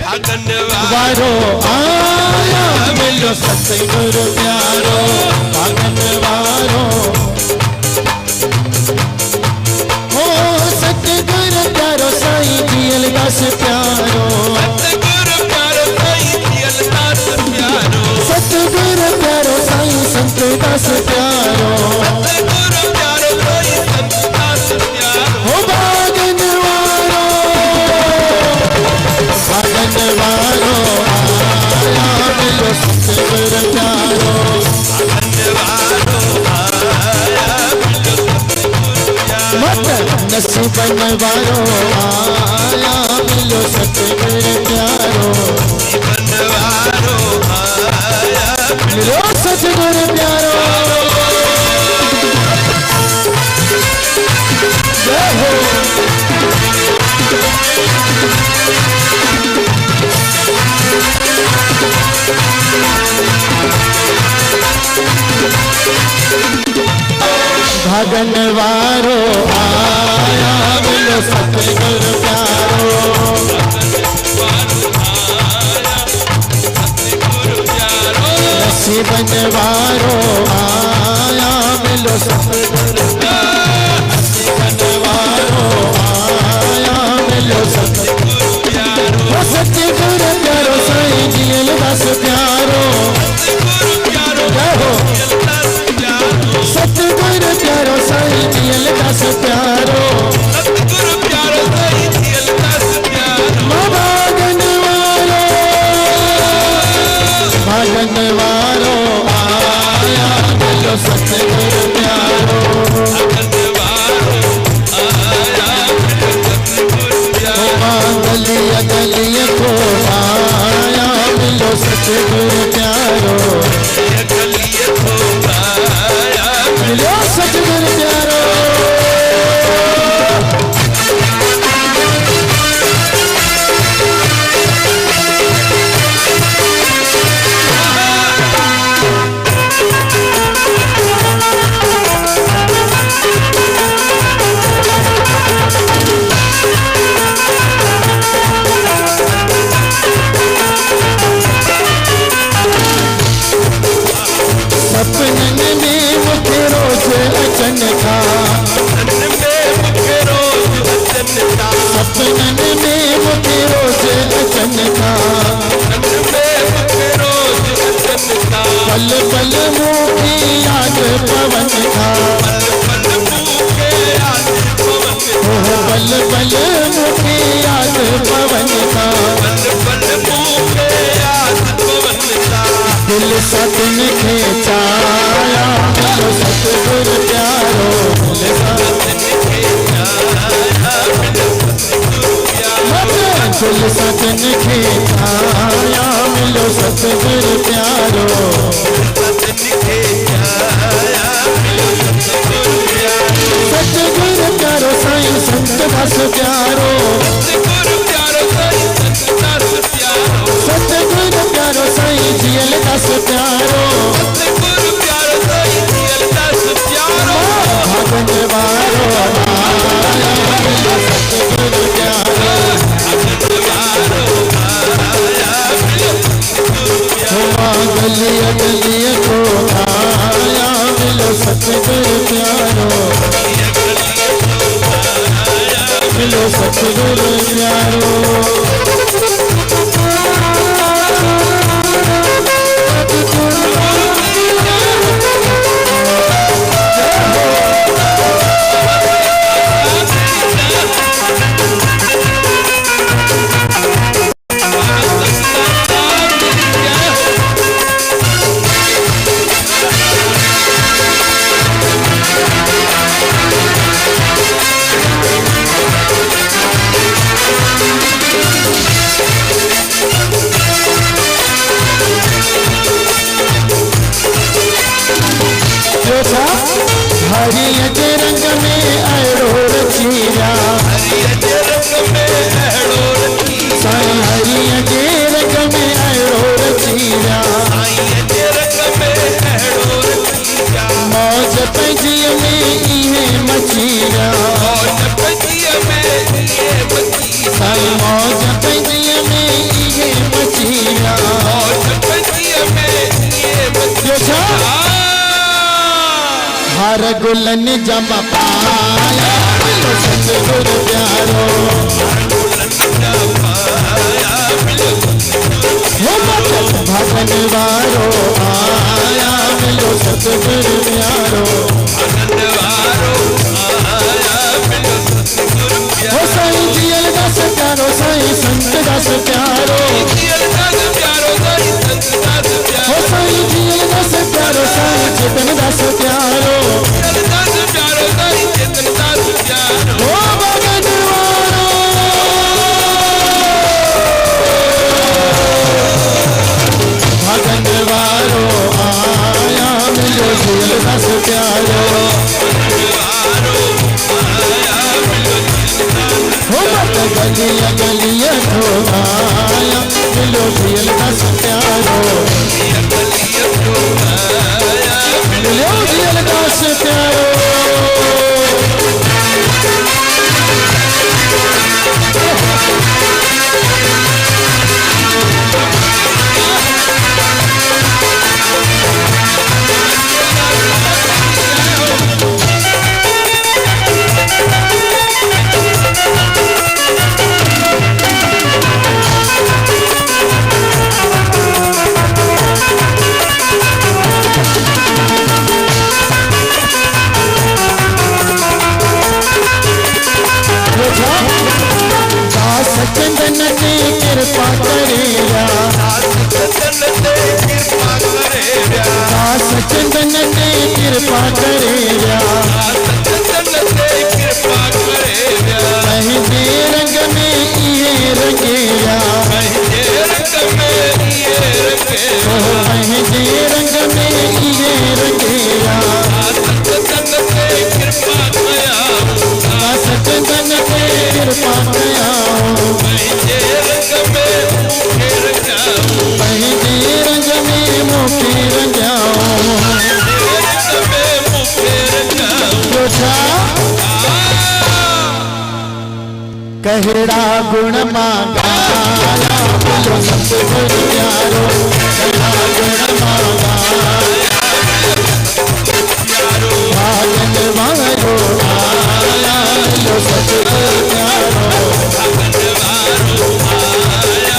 भागन वारो आया मिलो सतगुरु प्यारो भागन वारो हो सतगुरु प्यारो साईं जियल दास प्यारो सतगुरु प्यारो साईं जियल दास प्यारो सतगुरु प्यारो साईं संत दास प्यारो सतगुरु प्यारो साईं संत दास प्यारो हो भागन वारो आया मिलो सतगुरु प्यारो भागन वारो आया मिलो सतगुरु प्यारो नसीबन वारो आया मिलो सतगुरु प्यारो नसीबन वारो आया मिलो सतगुरु प्यारो जय हो भागन वारो आया मिलो सतगुरु प्यारो नसीबन वारो आया मिलो सतगुरु नसीबन वारो आया मिलो सतगुरु प्यारो सतगुरु प्यारो साईं जियल दास प्यारो सतगुरु प्यारो जय हो सतगुरु प्यारो साईं जियल दास प्यारो सतगुरु प्यारो साईं जियल दास प्यारो भागन वारो आया मिलो सतगुरु प्यारो भागन वारो आया मिलो सतगुरु प्यारो गलिया गलिया को आया मिलो सतगुरु प्यारो गलिया को आया मिलो सतगुरु प्यारो सपनन में मुझे रोज अचन था सपनन में मुझे रोज अचन था पल पल मुझे याद पवन था पल पल मुझे याद पवन था दिल सपन खेचाया मिलो सतगुरु प्यारो दिल सपन खेचाया मिलो सतगुरु प्यारो सतगुरु प्यारो साईं संत दास प्यारो सतगुरु प्यारो साईं जियल दास प्यारो सतगुरु प्यारो साईं जियल दास प्यारो भागन वारो आया मिलो सतगुरु प्यारो भागन वारो आया मिलो सतगुरु प्यारो गलिया गलिया को आया मिलो सतगुरु प्यारो मिलो सतगुरु प्यारो हरियत रंग में अड़ो रचिया हरियत रंग में अड़ो रचिया साईं हरियत रंग में अड़ो रचिया हरियत रंग में अड़ो रचिया मौज पंजिया में इहे मचिया मौज पंजिया में इहे मचिया साईं मौज पंजिया में इहे गुलन जम पाया मिलो सतगुरु प्यारो भगन वारो आया मिलो सतगुरु प्यारो हो साईं जियल दास प्यारो साईं संत दास प्यारो हो साईं जियल दास प्यारो साईं चेतन दास प्यारो हो भगन वारो भगन वारो आया मिलो जियल दास प्यारो हो मत गलिया गलिया तो आया मिलो जियल दास प्यारो मिलो जियल दास प्यारो चंदन ने कृपा करेगा दास चंदन ने कृपा करेगा मेहंदी रंग में ये रंगेगा मेहंदी रंग में ये रंगेगा दास चंदन ने कृपा कया मेहंदी रंग में मुखे रंगाओ कहड़ा गुण मांगा बोलो सतगुरु प्यारो